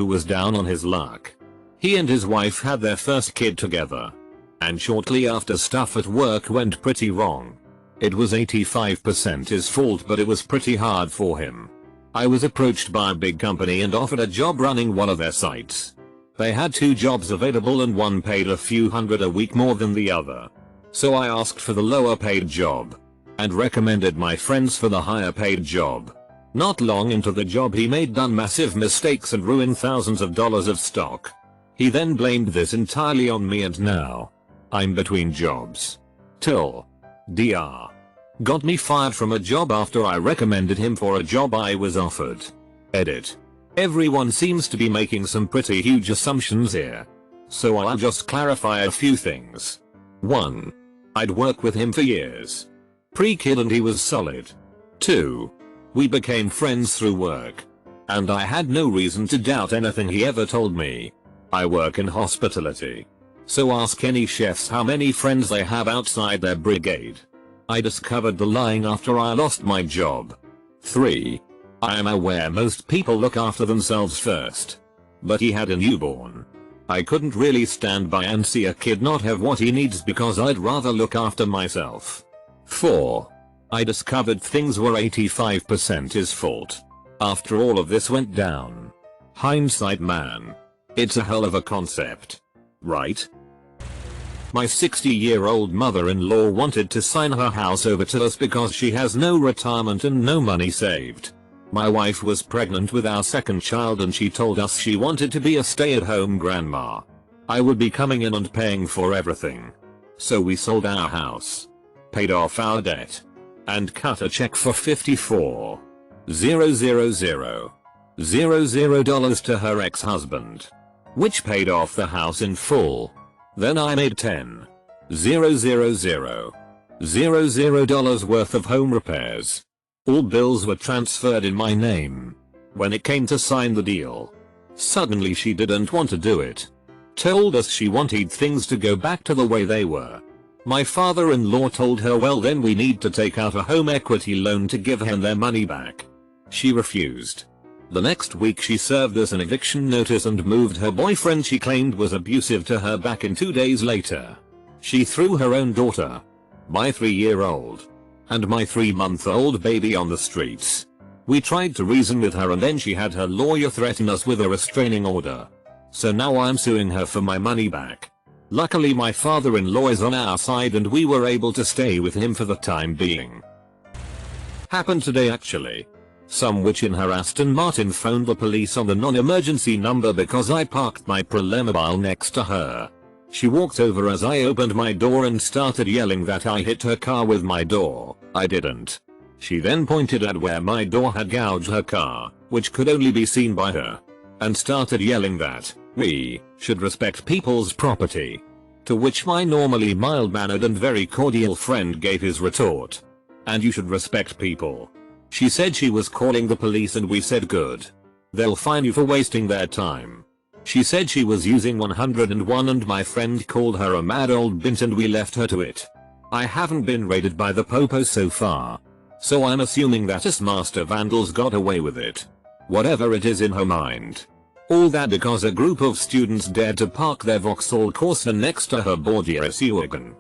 who was down on his luck. He and his wife had their first kid together. And shortly after, stuff at work went pretty wrong. It was 85% his fault, but it was pretty hard for him. I was approached by a big company and offered a job running one of their sites. They had 2 jobs available and one paid a few hundred a week more than the other. So I asked for the lower paid job. And recommended my friends for the higher paid job. Not long into the job, he made done massive mistakes and ruined thousands of dollars of stock. He then blamed this entirely on me, and now I'm between jobs. Till Dr. Got me fired from a job after I recommended him for a job I was offered. Edit. Everyone seems to be making some pretty huge assumptions here. So I'll just clarify a few things. 1. I'd worked with him for years. Pre-kid, and he was solid. 2. We became friends through work. And I had no reason to doubt anything he ever told me. I work in hospitality. So ask any chefs how many friends they have outside their brigade. I discovered the lying after I lost my job. 3. I am aware most people look after themselves first. But he had a newborn. I couldn't really stand by and see a kid not have what he needs because I'd rather look after myself. 4. I discovered things were 85% his fault. After all of this went down. Hindsight, man. It's a hell of a concept. Right? My 60-year-old mother-in-law wanted to sign her house over to us because she has no retirement and no money saved. My wife was pregnant with our second child and she told us she wanted to be a stay-at-home grandma. I would be coming in and paying for everything. So we sold our house, paid off our debt, and cut a check for $54,000 to her ex-husband, which paid off the house in full. Then I made $10,000 worth of home repairs. All bills were transferred in my name. When it came to sign the deal, suddenly she didn't want to do it. Told us she wanted things to go back to the way they were. My father-in-law told her, well, then we need to take out a home equity loan to give her their money back. She refused. The next week she served us an eviction notice and moved her boyfriend she claimed was abusive to her back in. 2 days later, she threw her own daughter, my 3-year-old, and my 3-month-old baby on the streets. We tried to reason with her and then she had her lawyer threaten us with a restraining order. So now I'm suing her for my money back. Luckily my father-in-law is on our side and we were able to stay with him for the time being. Happened today actually. Some witch in her Aston Martin phoned the police on the non-emergency number because I parked my Prolemmobile next to her. She walked over as I opened my door and started yelling that I hit her car with my door. I didn't. She then pointed at where my door had gouged her car, which could only be seen by her, and started yelling that we should respect people's property. To which my normally mild-mannered and very cordial friend gave his retort, and you should respect people. She said she was calling the police and we said good. They'll fine you for wasting their time. She said she was using 101 and my friend called her a mad old bint and we left her to it. I haven't been raided by the popo so far, so I'm assuming that us master vandals got away with it. Whatever it is in her mind. All that because a group of students dared to park their Vauxhall Corsa next to her Borgia wagon.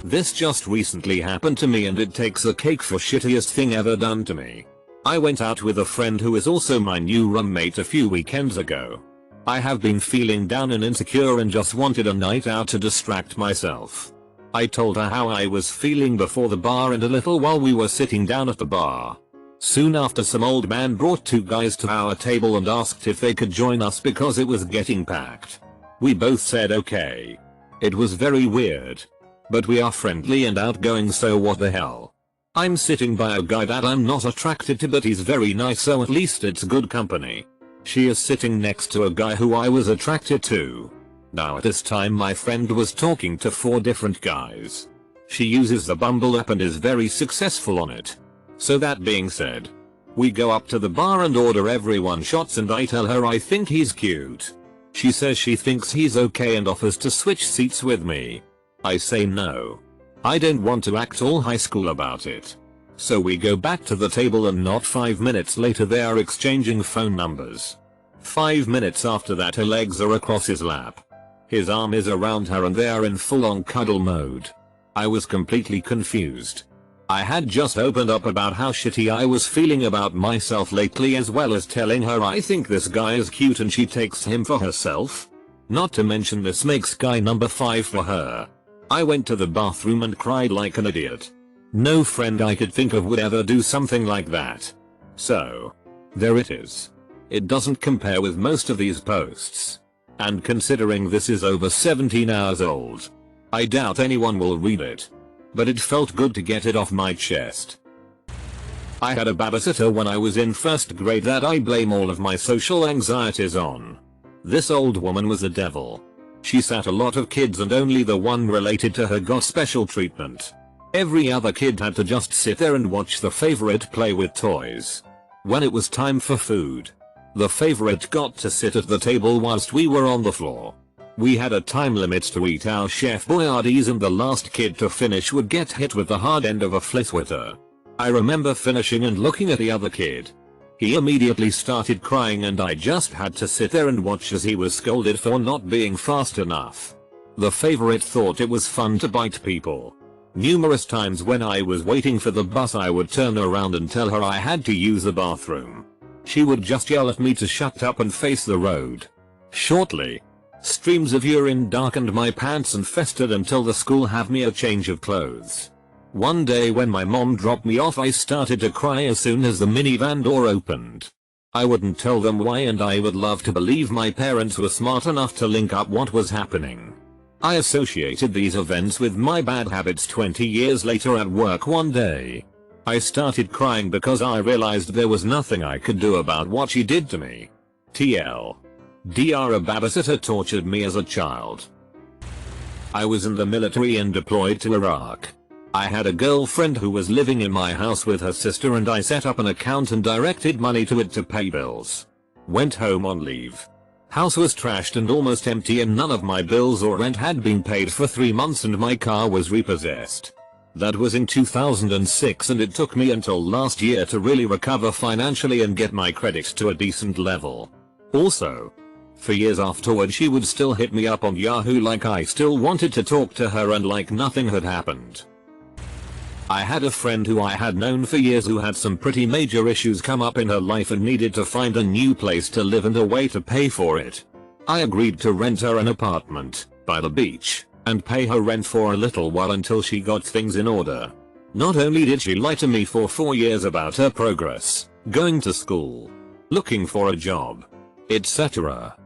This just recently happened to me and it takes a cake for shittiest thing ever done to me. I went out with a friend who is also my new roommate a few weekends ago. I have been feeling down and insecure and just wanted a night out to distract myself. I told her how I was feeling before the bar and a little while we were sitting down at the bar. Soon after, some old man brought 2 guys to our table and asked if they could join us because it was getting packed. We both said okay. It was very weird. But we are friendly and outgoing, so what the hell. I'm sitting by a guy that I'm not attracted to but he's very nice, so at least it's good company. She is sitting next to a guy who I was attracted to. Now at this time my friend was talking to 4 different guys. She uses the Bumble app and is very successful on it. So that being said, we go up to the bar and order everyone shots and I tell her I think he's cute. She says she thinks he's okay and offers to switch seats with me. I say no. I don't want to act all high school about it. So we go back to the table and not 5 minutes later they are exchanging phone numbers. 5 minutes after that her legs are across his lap. His arm is around her and they are in full-on cuddle mode. I was completely confused. I had just opened up about how shitty I was feeling about myself lately, as well as telling her I think this guy is cute and she takes him for herself. Not to mention this makes guy number 5 for her. I went to the bathroom and cried like an idiot. No friend I could think of would ever do something like that. So, there it is. It doesn't compare with most of these posts. And considering this is over 17 hours old, I doubt anyone will read it. But it felt good to get it off my chest. I had a babysitter when I was in 1st grade that I blame all of my social anxieties on. This old woman was a devil. She sat a lot of kids and only the one related to her got special treatment. Every other kid had to just sit there and watch the favorite play with toys. When it was time for food, the favorite got to sit at the table whilst we were on the floor. We had a time limit to eat our Chef Boyardees and the last kid to finish would get hit with the hard end of a flitwitter. I remember finishing and looking at the other kid. He immediately started crying and I just had to sit there and watch as he was scolded for not being fast enough. The favorite thought it was fun to bite people. Numerous times when I was waiting for the bus I would turn around and tell her I had to use the bathroom. She would just yell at me to shut up and face the road. Shortly, streams of urine darkened my pants and festered until the school had me a change of clothes. One day when my mom dropped me off I started to cry as soon as the minivan door opened. I wouldn't tell them why and I would love to believe my parents were smart enough to link up what was happening. I associated these events with my bad habits 20 years later at work one day. I started crying because I realized there was nothing I could do about what she did to me. TL. Dr. A babysitter tortured me as a child. I was in the military and deployed to Iraq. I had a girlfriend who was living in my house with her sister and I set up an account and directed money to it to pay bills. Went home on leave. House was trashed and almost empty and none of my bills or rent had been paid for 3 months and my car was repossessed. That was in 2006 and it took me until last year to really recover financially and get my credit to a decent level. Also, for years afterward she would still hit me up on Yahoo like I still wanted to talk to her and like nothing had happened. I had a friend who I had known for years who had some pretty major issues come up in her life and needed to find a new place to live and a way to pay for it. I agreed to rent her an apartment by the beach and pay her rent for a little while until she got things in order. Not only did she lie to me for 4 years about her progress, going to school, looking for a job, etc.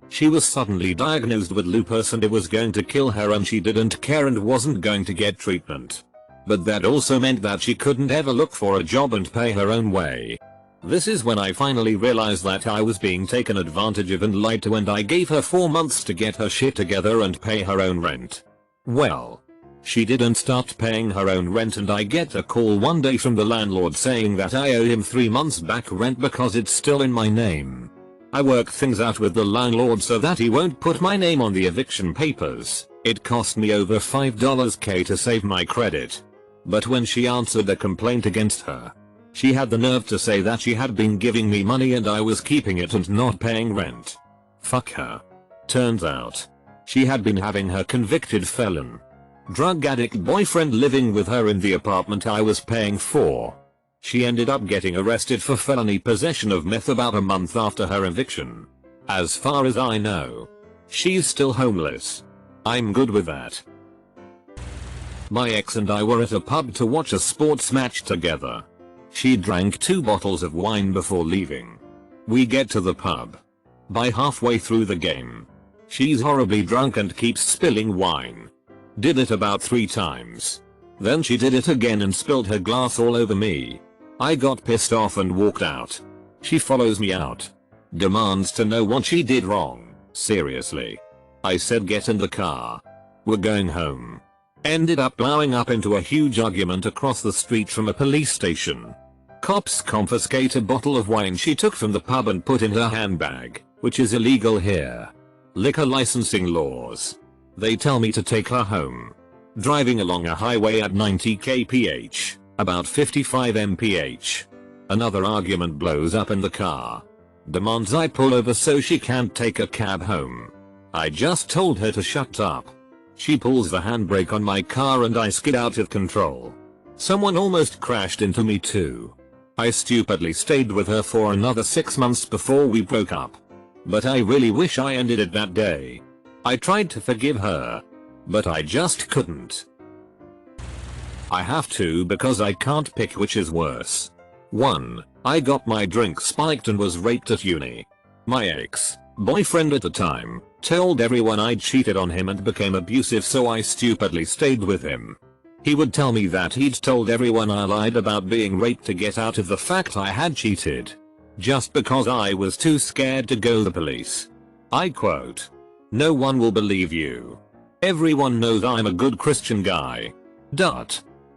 She was suddenly diagnosed with lupus and it was going to kill her and she didn't care and wasn't going to get treatment. But that also meant that she couldn't ever look for a job and pay her own way. This is when I finally realized that I was being taken advantage of and lied to and I gave her 4 months to get her shit together and pay her own rent. Well, she didn't start paying her own rent and I get a call one day from the landlord saying that I owe him 3 months back rent because it's still in my name. I worked things out with the landlord so that he won't put my name on the eviction papers. It cost me over $5k to save my credit. But when she answered the complaint against her, she had the nerve to say that she had been giving me money and I was keeping it and not paying rent. Fuck her. Turns out, she had been having her convicted felon, drug addict boyfriend living with her in the apartment I was paying for. She ended up getting arrested for felony possession of meth about a month after her eviction. As far as I know, she's still homeless. I'm good with that. My ex and I were at a pub to watch a sports match together. She drank 2 bottles of wine before leaving. We get to the pub. By halfway through the game, she's horribly drunk and keeps spilling wine. Did it about 3 times. Then she did it again and spilled her glass all over me. I got pissed off and walked out. She follows me out. Demands to know what she did wrong. Seriously. I said get in the car. We're going home. Ended up blowing up into a huge argument across the street from a police station. Cops confiscate a bottle of wine she took from the pub and put in her handbag, which is illegal here. Liquor licensing laws. They tell me to take her home. Driving along a highway at 90 kph, about 55 mph. Another argument blows up in the car. Demands I pull over so she can't take a cab home. I just told her to shut up. She pulls the handbrake on my car and I skid out of control. Someone almost crashed into me too. I stupidly stayed with her for another 6 months before we broke up. But I really wish I ended it that day. I tried to forgive her, but I just couldn't. I have to because I can't pick which is worse. 1. I got my drink spiked and was raped at uni. My ex-boyfriend at the time told everyone I'd cheated on him and became abusive, so I stupidly stayed with him. He would tell me that he'd told everyone I lied about being raped to get out of the fact I had cheated. Just because I was too scared to go to the police. I quote, "No one will believe you. Everyone knows I'm a good Christian guy."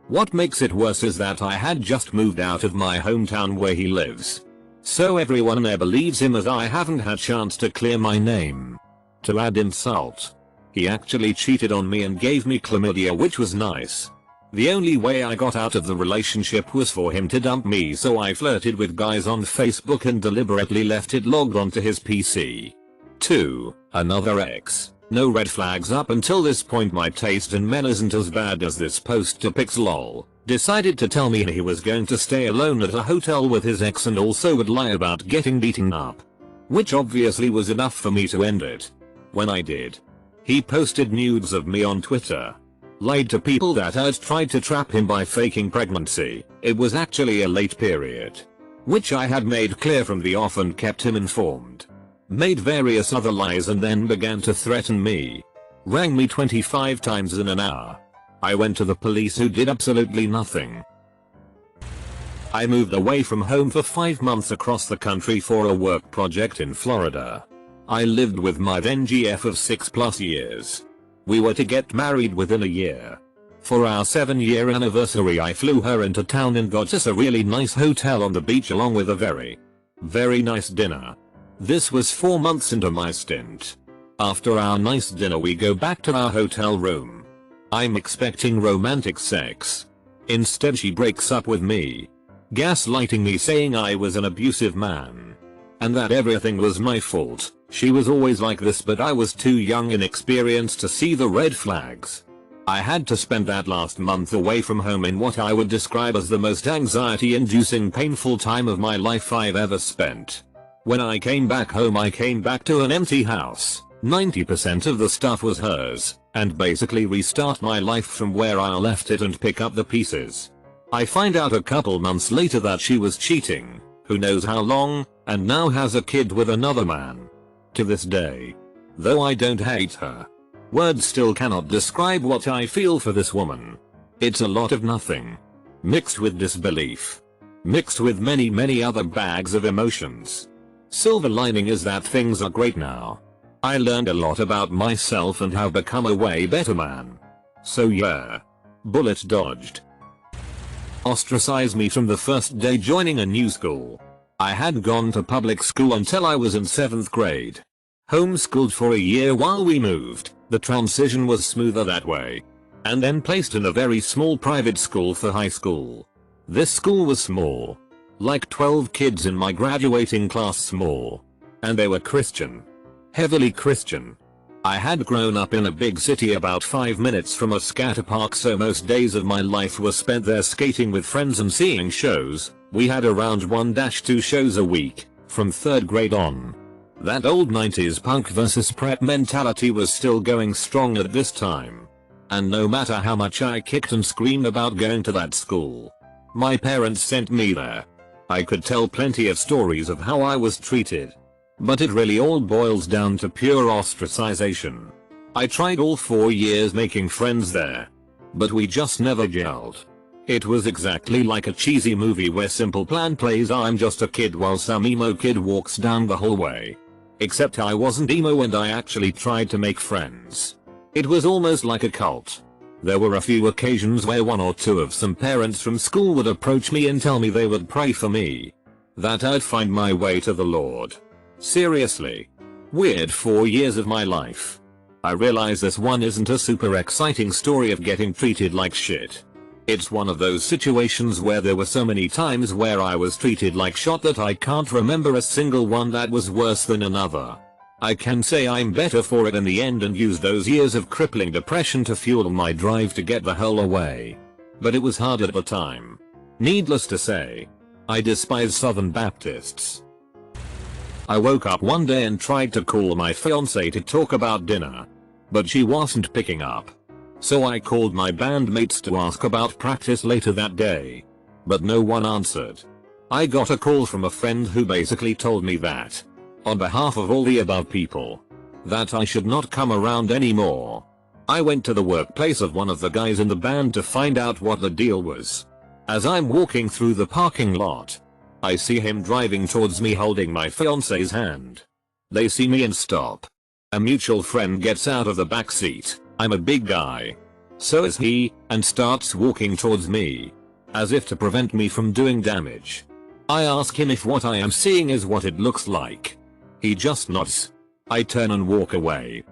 What makes it worse is that I had just moved out of my hometown where he lives. So everyone there believes him as I haven't had chance to clear my name. To add insult, he actually cheated on me and gave me chlamydia, which was nice. The only way I got out of the relationship was for him to dump me, so I flirted with guys on Facebook and deliberately left it logged onto his PC. 2. Another ex. No red flags up until this point. My taste in men isn't as bad as this post depicts. Lol. Decided to tell me he was going to stay alone at a hotel with his ex and also would lie about getting beaten up. Which obviously was enough for me to end it. When I did, he posted nudes of me on Twitter. Lied to people that I'd tried to trap him by faking pregnancy. It was actually a late period. Which I had made clear from the off and kept him informed. Made various other lies and then began to threaten me. Rang me 25 times in an hour. I went to the police, who did absolutely nothing. I moved away from home for 5 months across the country for a work project in Florida. I lived with my then GF of 6+ years. We were to get married within a year. For our 7-year anniversary I flew her into town and got us a really nice hotel on the beach along with a very nice dinner. This was 4 months into my stint. After our nice dinner we go back to our hotel room. I'm expecting romantic sex. Instead she breaks up with me, gaslighting me, saying I was an abusive man and that everything was my fault. She was always like this, but I was too young and inexperienced to see the red flags. I had to spend that last month away from home in what I would describe as the most anxiety-inducing, painful time of my life I've ever spent. When I came back home I came back to an empty house. 90% of the stuff was hers, and basically restart my life from where I left it and pick up the pieces. I find out a couple months later that she was cheating, who knows how long, and now has a kid with another man. To this day, though I don't hate her, words still cannot describe what I feel for this woman. It's a lot of nothing, mixed with disbelief, mixed with many other bags of emotions. Silver lining is that things are great now. I learned a lot about myself and have become a way better man. So yeah. Bullet dodged. Ostracized me from the first day joining a new school. I had gone to public school until I was in 7th grade. Homeschooled for a year while we moved. The transition was smoother that way. And then placed in a very small private school for high school. This school was small. Like 12 kids in my graduating class small. And they were Christian. Heavily Christian. I had grown up in a big city about 5 minutes from a scatter park, so most days of my life were spent there skating with friends and seeing shows. We had around 1-2 shows a week, from 3rd grade on. That old 90s punk versus prep mentality was still going strong at this time. And no matter how much I kicked and screamed about going to that school, my parents sent me there. I could tell plenty of stories of how I was treated. But it really all boils down to pure ostracization. I tried all 4 years making friends there, but we just never gelled. It was exactly like a cheesy movie where Simple Plan plays I'm just a kid while some emo kid walks down the hallway. Except I wasn't emo and I actually tried to make friends. It was almost like a cult. There were a few occasions where 1 or 2 of some parents from school would approach me and tell me they would pray for me, that I'd find my way to the Lord. Seriously. Weird 4 years of my life. I realize this one isn't a super exciting story of getting treated like shit. It's one of those situations where there were so many times where I was treated like shot that I can't remember a single one that was worse than another. I can say I'm better for it in the end and use those years of crippling depression to fuel my drive to get the hell away. But it was hard at the time. Needless to say, I despise Southern Baptists. I woke up one day and tried to call my fiancée to talk about dinner, but she wasn't picking up. So I called my bandmates to ask about practice later that day, but no one answered. I got a call from a friend who basically told me that, on behalf of all the above people, that I should not come around anymore. I went to the workplace of one of the guys in the band to find out what the deal was. As I'm walking through the parking lot, I see him driving towards me holding my fiance's hand. They see me and stop. A mutual friend gets out of the back seat. I'm a big guy. So is he, and starts walking towards me, as if to prevent me from doing damage. I ask him if what I am seeing is what it looks like. He just nods. I turn and walk away.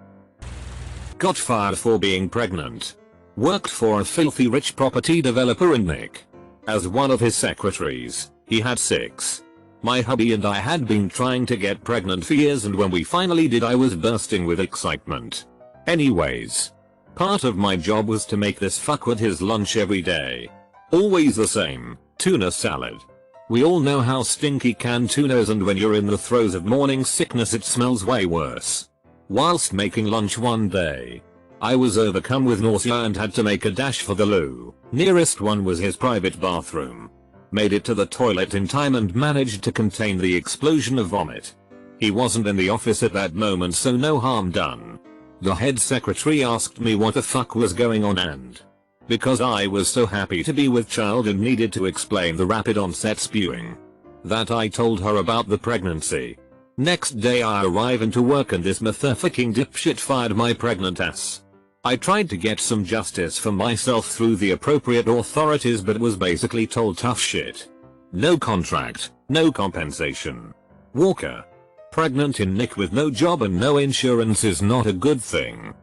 Got fired for being pregnant. Worked for a filthy rich property developer in Nick. As one of his secretaries, he had 6. My hubby and I had been trying to get pregnant for years, and when we finally did I was bursting with excitement. Anyways, part of my job was to make this fuckwit his lunch every day. Always the same, tuna salad. We all know how stinky canned tuna is, and when you're in the throes of morning sickness it smells way worse. Whilst making lunch one day, I was overcome with nausea and had to make a dash for the loo. Nearest one was his private bathroom. Made it to the toilet in time and managed to contain the explosion of vomit. He wasn't in the office at that moment, so no harm done. The head secretary asked me what the fuck was going on, and because I was so happy to be with child and needed to explain the rapid onset spewing, that I told her about the pregnancy. Next day I arrive into work and this motherfucking dipshit fired my pregnant ass. I tried to get some justice for myself through the appropriate authorities, but was basically told tough shit. No contract, no compensation. Walker. Pregnant in Nick with no job and no insurance is not a good thing.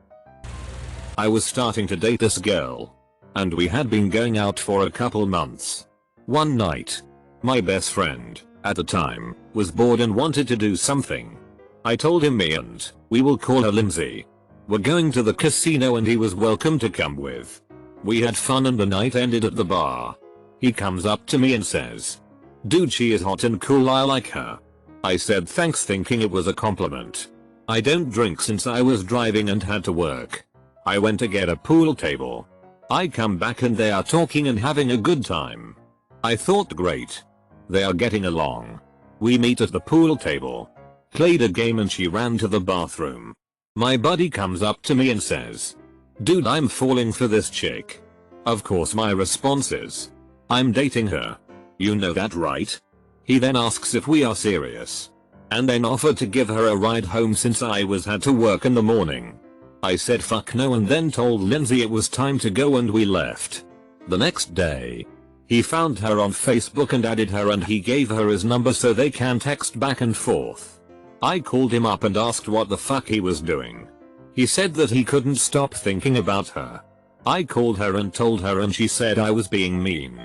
I was starting to date this girl, and we had been going out for a couple months. One night, my best friend, at the time, was bored and wanted to do something. I told him me and we will call her Lindsay were going to the casino and he was welcome to come with. We had fun and the night ended at the bar. He comes up to me and says, "Dude, she is hot and cool, I like her." I said thanks, thinking it was a compliment. I don't drink since I was driving and had to work. I went to get a pool table. I come back and they are talking and having a good time. I thought great. They are getting along. We meet at the pool table. Played a game and she ran to the bathroom. My buddy comes up to me and says, "Dude, I'm falling for this chick." Of course my response is, "I'm dating her. You know that, right?" He then asks if we are serious, and then offered to give her a ride home since I had to work in the morning. I said fuck no and then told Lindsay it was time to go and we left. The next day, he found her on Facebook and added her and he gave her his number so they can text back and forth. I called him up and asked what the fuck he was doing. He said that he couldn't stop thinking about her. I called her and told her and she said I was being mean,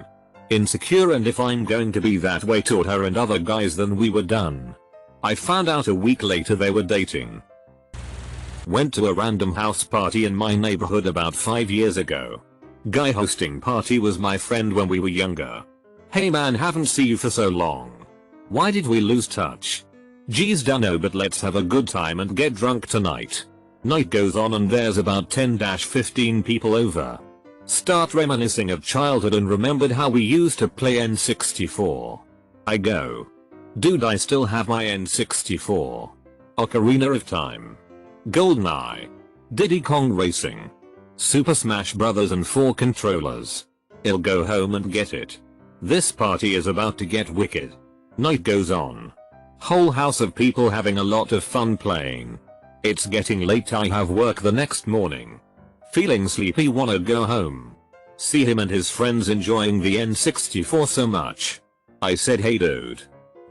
insecure, and if I'm going to be that way toward her and other guys then we were done. I found out a week later they were dating. Went to a random house party in my neighborhood about 5 years ago. Guy hosting party was my friend when we were younger. "Hey man, haven't seen you for so long. Why did we lose touch?" "Geez, dunno, but let's have a good time and get drunk tonight." Night goes on and there's about 10-15 people over. Start reminiscing of childhood and remembered how we used to play N64. I go, "Dude, I still have my N64. Ocarina of Time, GoldenEye, Diddy Kong Racing, Super Smash Bros. And 4 controllers. I'll go home and get it. This party is about to get wicked." Night goes on. Whole house of people having a lot of fun playing. It's getting late, I have work the next morning. Feeling sleepy, wanna go home. See him and his friends enjoying the N64 so much. I said, "Hey dude,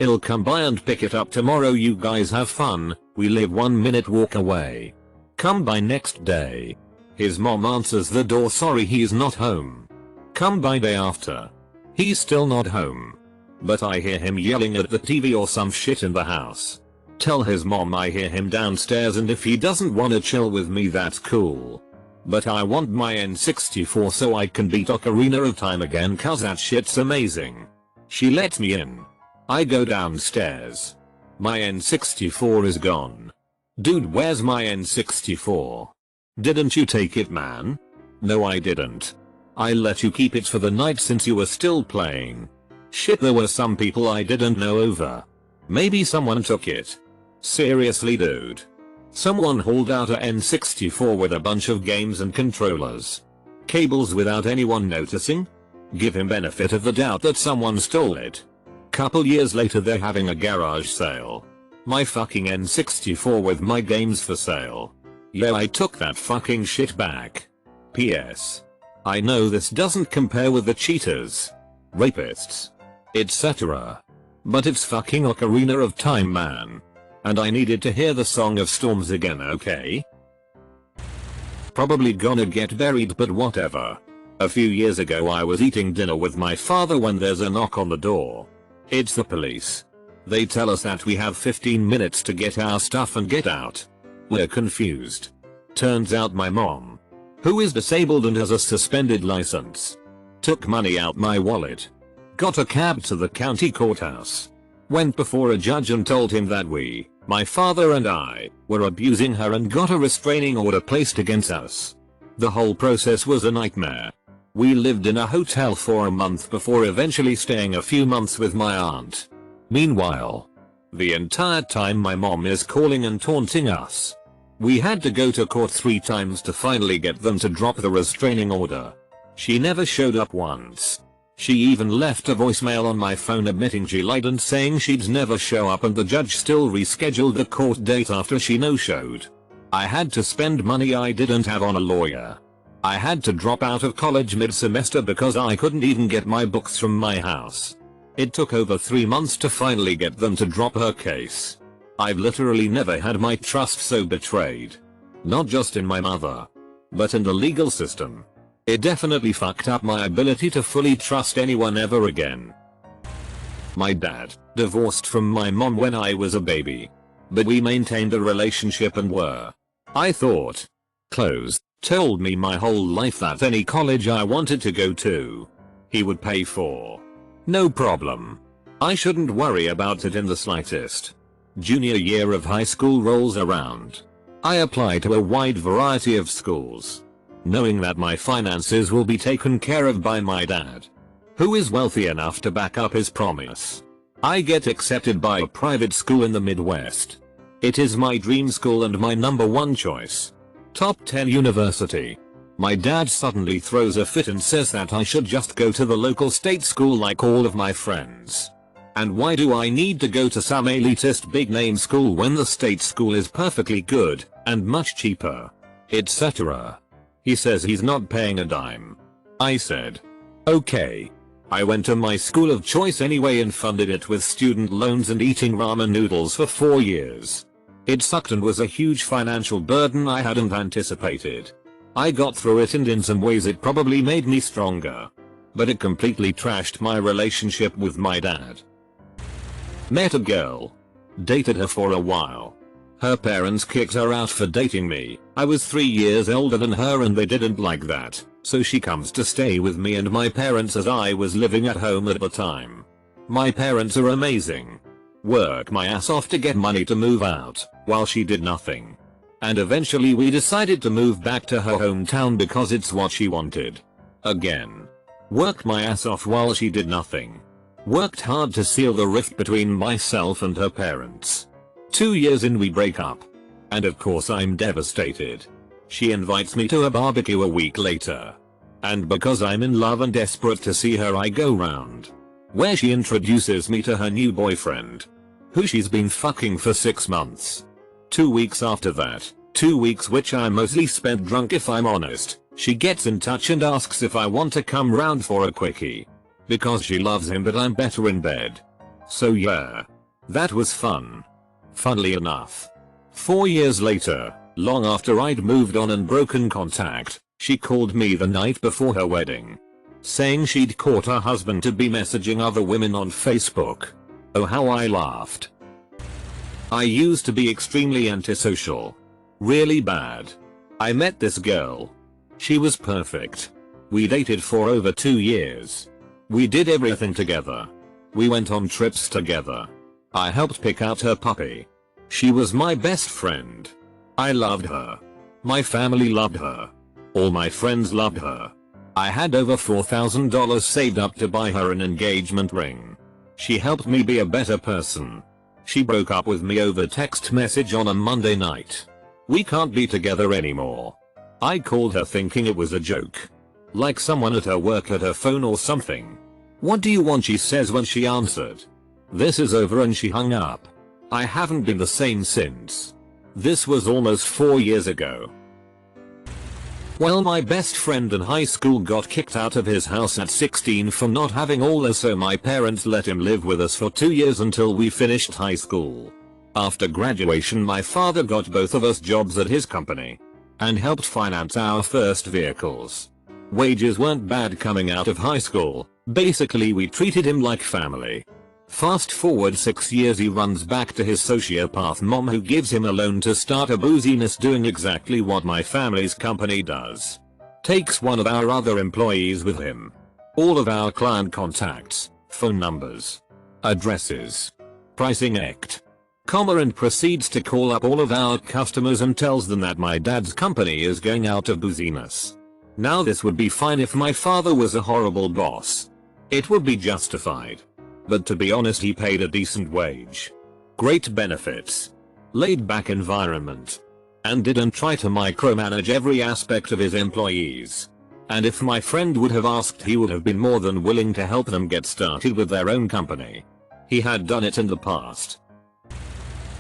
I'll come by and pick it up tomorrow, you guys have fun, we live 1 minute walk away." Come by next day. His mom answers the door, "Sorry, he's not home." Come by day after. He's still not home. But I hear him yelling at the TV or some shit in the house. Tell his mom I hear him downstairs, and if he doesn't wanna chill with me, that's cool. But I want my N64 so I can beat Ocarina of Time again, cause that shit's amazing. She lets me in. I go downstairs. My N64 is gone. Dude, where's my N64? Didn't you take it, man? No, I didn't. I let you keep it for the night since you were still playing. Shit, there were some people I didn't know over. Maybe someone took it. Seriously, dude. Someone hauled out a N64 with a bunch of games and controllers. Cables without anyone noticing? Give him benefit of the doubt that someone stole it. Couple years later they're having a garage sale. My fucking N64 with my games for sale. Yeah, I took that fucking shit back. P.S. I know this doesn't compare with the cheaters, rapists, etc. But it's fucking Ocarina of Time, man. And I needed to hear the Song of Storms again, okay? Probably gonna get buried, but whatever. A few years ago I was eating dinner with my father when there's a knock on the door. It's the police. They tell us that we have 15 minutes to get our stuff and get out. We're confused. Turns out my mom, who is disabled and has a suspended license, took money out my wallet, got a cab to the county courthouse, went before a judge and told him that we, my father and I, were abusing her and got a restraining order placed against us. The whole process was a nightmare. We lived in a hotel for a month before eventually staying a few months with my aunt. Meanwhile, the entire time my mom is calling and taunting us. We had to go to court 3 times to finally get them to drop the restraining order. She never showed up once. She even left a voicemail on my phone admitting she lied and saying she'd never show up, and the judge still rescheduled the court date after she no-showed. I had to spend money I didn't have on a lawyer. I had to drop out of college mid-semester because I couldn't even get my books from my house. It took over 3 months to finally get them to drop her case. I've literally never had my trust so betrayed. Not just in my mother, but in the legal system. It definitely fucked up my ability to fully trust anyone ever again. My dad divorced from my mom when I was a baby. But we maintained a relationship and were, I thought, close. Told me my whole life that any college I wanted to go to, he would pay for. No problem. I shouldn't worry about it in the slightest. Junior year of high school rolls around. I apply to a wide variety of schools, knowing that my finances will be taken care of by my dad, who is wealthy enough to back up his promise. I get accepted by a private school in the Midwest. It is my dream school and my #1 choice. Top 10 university. My dad suddenly throws a fit and says that I should just go to the local state school like all of my friends. And why do I need to go to some elitist big name school when the state school is perfectly good and much cheaper, etc. He says he's not paying a dime. I said, okay. I went to my school of choice anyway and funded it with student loans and eating ramen noodles for 4 years. It sucked and was a huge financial burden I hadn't anticipated. I got through it, and in some ways it probably made me stronger. But it completely trashed my relationship with my dad. Met a girl. Dated her for a while. Her parents kicked her out for dating me. I was 3 years older than her and they didn't like that. So she comes to stay with me and my parents as I was living at home at the time. My parents are amazing. Work my ass off to get money to move out, while she did nothing. And eventually we decided to move back to her hometown because it's what she wanted. Again. Worked my ass off while she did nothing. Worked hard to seal the rift between myself and her parents. 2 years in we break up. And of course I'm devastated. She invites me to a barbecue a week later. And because I'm in love and desperate to see her, I go round, where she introduces me to her new boyfriend, who she's been fucking for 6 months. 2 weeks after that, 2 weeks which I mostly spent drunk if I'm honest, she gets in touch and asks if I want to come round for a quickie. Because she loves him but I'm better in bed. So yeah. That was fun. Funnily enough, 4 years later, long after I'd moved on and broken contact, she called me the night before her wedding. saying she'd caught her husband to be messaging other women on Facebook. Oh, how I laughed. I used to be extremely antisocial. Really bad. I met this girl. She was perfect. We dated for over 2 years. We did everything together. We went on trips together. I helped pick out her puppy. She was my best friend. I loved her. My family loved her. All my friends loved her. I had over $4,000 saved up to buy her an engagement ring. She helped me be a better person. She broke up with me over text message on a Monday night. We can't be together anymore. I called her thinking it was a joke. Like someone at her work at her phone or something. What do you want, she says when she answered. This is over, and she hung up. I haven't been the same since. This was almost 4 years ago. Well, my best friend in high school got kicked out of his house at 16 for not having all this, so my parents let him live with us for 2 years until we finished high school. After graduation, my father got both of us jobs at his company and helped finance our first vehicles. Wages weren't bad coming out of high school. Basically, we treated him like family. Fast forward 6 years, he runs back to his sociopath mom, who gives him a loan to start a booziness, doing exactly what my family's company does. Takes one of our other employees with him. All of our client contacts, phone numbers, addresses, pricing act, and proceeds to call up all of our customers and tells them that my dad's company is going out of booziness. Now, this would be fine if my father was a horrible boss. It would be justified. But to be honest, he paid a decent wage, great benefits, laid back environment, and didn't try to micromanage every aspect of his employees. And if my friend would have asked, he would have been more than willing to help them get started with their own company. He had done it in the past.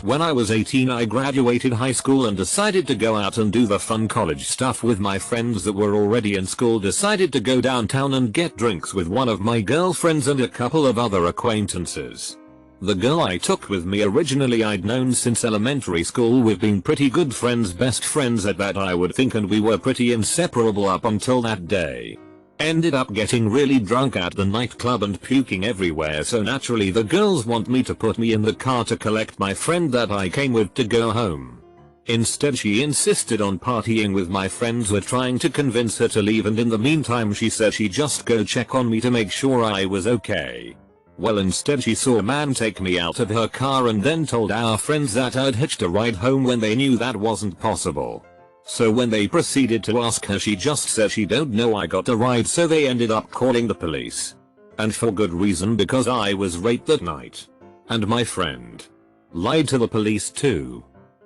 When I was 18, I graduated high school and decided to go out and do the fun college stuff with my friends that were already in school. Decided to go downtown and get drinks with one of my girlfriends and a couple of other acquaintances. The girl I took with me, originally I'd known since elementary school. We've been pretty good friends, best friends at that, I would think, and we were pretty inseparable up until that day. Ended up getting really drunk at the nightclub and puking everywhere, so naturally the girls want me to put me in the car to collect my friend that I came with to go home. Instead, she insisted on partying with my friends. Were trying to convince her to leave, and in the meantime she said she'd just go check on me to make sure I was okay. Well, instead she saw a man take me out of her car and then told our friends that I'd hitched a ride home when they knew that wasn't possible. So when they proceeded to ask her, she just said she don't know I got a ride, so they ended up calling the police. And for good reason, because I was raped that night. And my friend lied to the police too.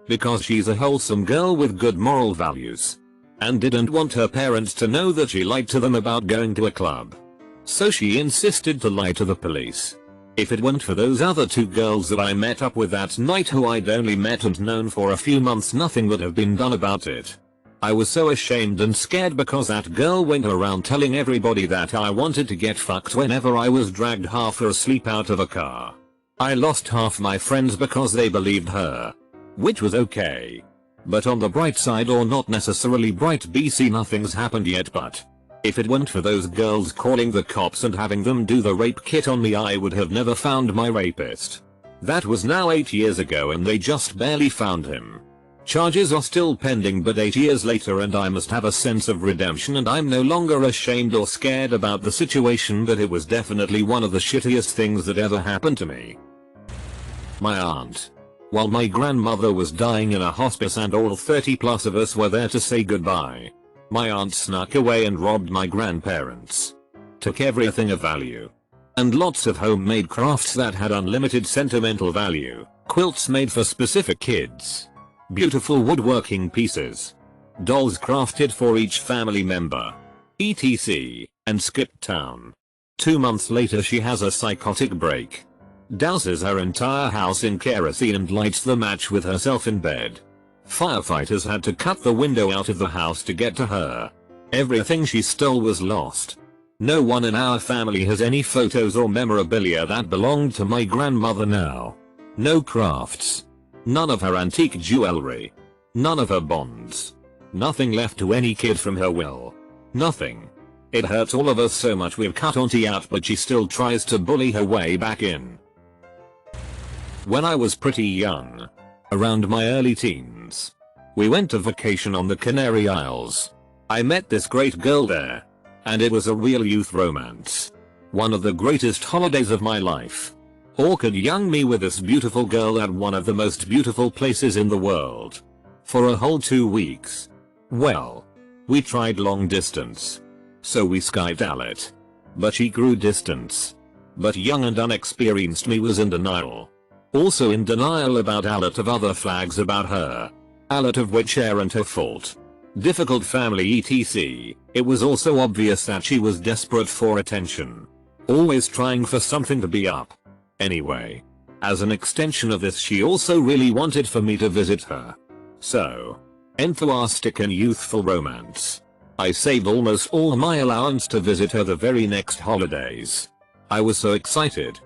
Because she's a wholesome girl with good moral values. And didn't want her parents to know that she lied to them about going to a club. So she insisted to lie to the police. If it weren't for those other 2 girls that I met up with that night, who I'd only met and known for a few months, nothing would have been done about it. I was so ashamed and scared because that girl went around telling everybody that I wanted to get fucked whenever I was dragged half asleep out of a car. I lost half my friends because they believed her. Which was okay. But on the bright side, or not necessarily bright, BC, nothing's happened yet, but if it weren't for those girls calling the cops and having them do the rape kit on me, I would have never found my rapist. That was now 8 years ago, and they just barely found him. Charges are still pending, but 8 years later, and I must have a sense of redemption, and I'm no longer ashamed or scared about the situation, but it was definitely one of the shittiest things that ever happened to me. My aunt. While my grandmother was dying in a hospice and all 30 plus of us were there to say goodbye, my aunt snuck away and robbed my grandparents. Took everything of value. And lots of homemade crafts that had unlimited sentimental value. Quilts made for specific kids. Beautiful woodworking pieces. Dolls crafted for each family member. etc. And skipped town. 2 months later, she has a psychotic break. Douses her entire house in kerosene and lights the match with herself in bed. Firefighters had to cut the window out of the house to get to her. Everything she stole was lost. No one in our family has any photos or memorabilia that belonged to my grandmother now. No crafts. None of her antique jewelry. None of her bonds. Nothing left to any kid from her will. Nothing. It hurt all of us so much we've cut Auntie out, but she still tries to bully her way back in. When I was pretty young, around my early teens, we went to vacation on the Canary Isles. I met this great girl there, and it was a real youth romance. One of the greatest holidays of my life. Awkward young me with this beautiful girl at one of the most beautiful places in the world. For a whole 2 weeks. Well, we tried long distance. So we Skyped, but she grew distance. But young and unexperienced me was in denial. Also in denial about a lot of other flags about her. A lot of which aren't her fault. Difficult family etc. It was also obvious that she was desperate for attention. Always trying for something to be up. Anyway, as an extension of this, she also really wanted for me to visit her. So, enthusiastic and youthful romance. I saved almost all my allowance to visit her the very next holidays. I was so excited.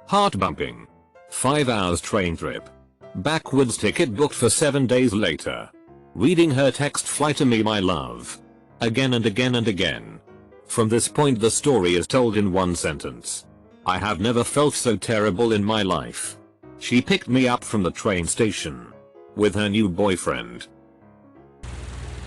Heart bumping. 5 hours train trip. Backwards ticket booked for 7 days later. Reading her text, "Fly to me my love." Again and again and again. From this point the story is told in one sentence. I have never felt so terrible in my life. She picked me up from the train station. With her new boyfriend.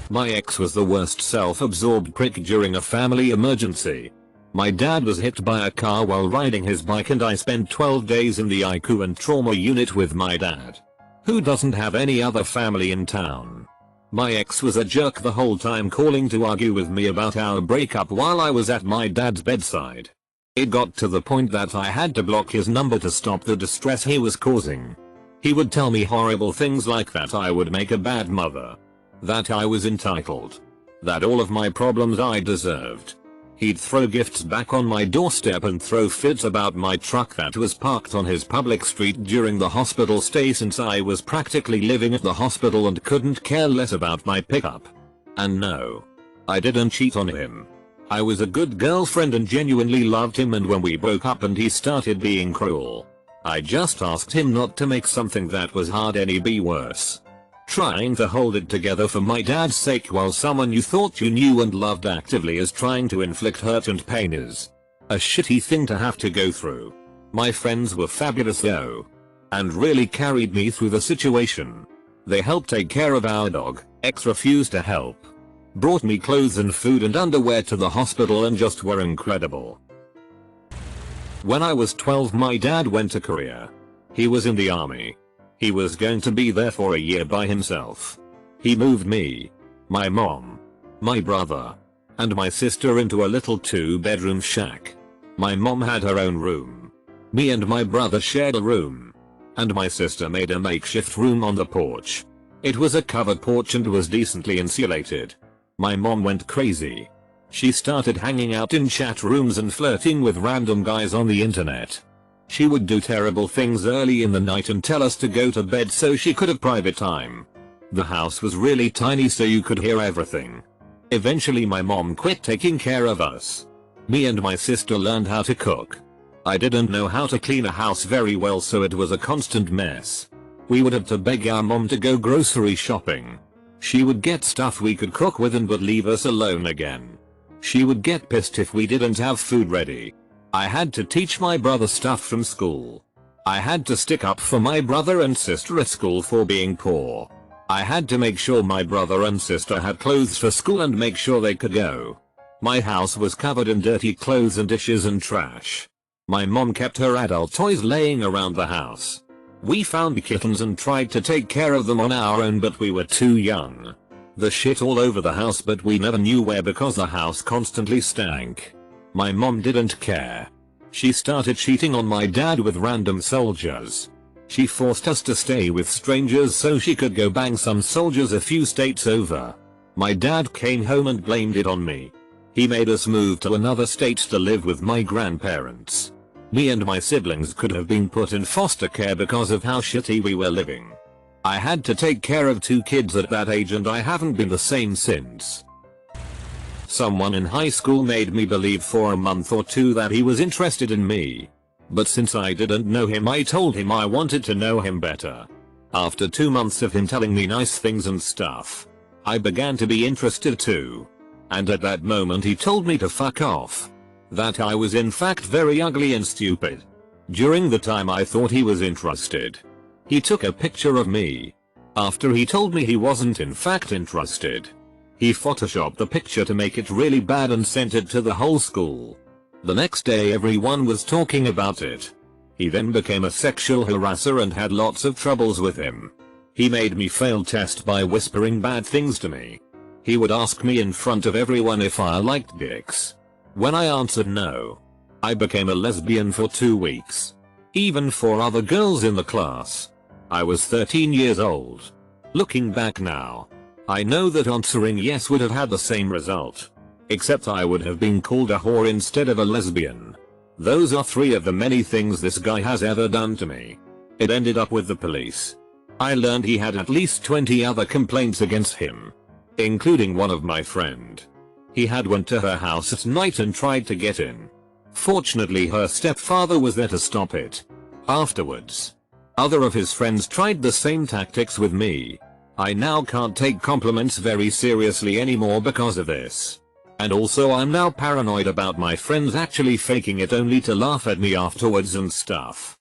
My ex was the worst self-absorbed prick during a family emergency. My dad was hit by a car while riding his bike and I spent 12 days in the ICU and trauma unit with my dad. Who doesn't have any other family in town? My ex was a jerk the whole time, calling to argue with me about our breakup while I was at my dad's bedside. It got to the point that I had to block his number to stop the distress he was causing. He would tell me horrible things like that I would make a bad mother. That I was entitled. That all of my problems I deserved. He'd throw gifts back on my doorstep and throw fits about my truck that was parked on his public street during the hospital stay, since I was practically living at the hospital and couldn't care less about my pickup. And no, I didn't cheat on him. I was a good girlfriend and genuinely loved him, and when we broke up and he started being cruel, I just asked him not to make something that was hard any be worse. Trying to hold it together for my dad's sake while someone you thought you knew and loved actively is trying to inflict hurt and pain is a shitty thing to have to go through. My friends were fabulous though, and really carried me through the situation. They helped take care of our dog. Ex refused to help. Brought me clothes and food and underwear to the hospital and just were incredible. When I was 12 my dad went to Korea. He was in the army. He was going to be there for a year by himself. He moved me, my mom, my brother, and my sister into a little 2-bedroom shack. My mom had her own room. Me and my brother shared a room. And my sister made a makeshift room on the porch. It was a covered porch and was decently insulated. My mom went crazy. She started hanging out in chat rooms and flirting with random guys on the internet. She would do terrible things early in the night and tell us to go to bed so she could have private time. The house was really tiny so you could hear everything. Eventually my mom quit taking care of us. Me and my sister learned how to cook. I didn't know how to clean a house very well, so it was a constant mess. We would have to beg our mom to go grocery shopping. She would get stuff we could cook with and would leave us alone again. She would get pissed if we didn't have food ready. I had to teach my brother stuff from school. I had to stick up for my brother and sister at school for being poor. I had to make sure my brother and sister had clothes for school and make sure they could go. My house was covered in dirty clothes and dishes and trash. My mom kept her adult toys laying around the house. We found kittens and tried to take care of them on our own, but we were too young. The shit all over the house, but we never knew where because the house constantly stank. My mom didn't care. She started cheating on my dad with random soldiers. She forced us to stay with strangers so she could go bang some soldiers a few states over. My dad came home and blamed it on me. He made us move to another state to live with my grandparents. Me and my siblings could have been put in foster care because of how shitty we were living. I had to take care of 2 kids at that age and I haven't been the same since. Someone in high school made me believe for a month or 2 that he was interested in me. But since I didn't know him, I told him I wanted to know him better. After 2 months of him telling me nice things and stuff, I began to be interested too. And at that moment he told me to fuck off. That I was in fact very ugly and stupid. During the time I thought he was interested. He took a picture of me. After he told me he wasn't in fact interested. He photoshopped the picture to make it really bad and sent it to the whole school. The next day everyone was talking about it. He then became a sexual harasser and had lots of troubles with him. He made me fail test by whispering bad things to me. He would ask me in front of everyone if I liked dicks. When I answered no, I became a lesbian for 2 weeks. Even for other girls in the class. I was 13 years old. Looking back now, I know that answering yes would have had the same result. Except I would have been called a whore instead of a lesbian. Those are 3 of the many things this guy has ever done to me. It ended up with the police. I learned he had at least 20 other complaints against him. Including one of my friend. He had went to her house at night and tried to get in. Fortunately her stepfather was there to stop it. Afterwards, other of his friends tried the same tactics with me. I now can't take compliments very seriously anymore because of this. And also I'm now paranoid about my friends actually faking it only to laugh at me afterwards and stuff.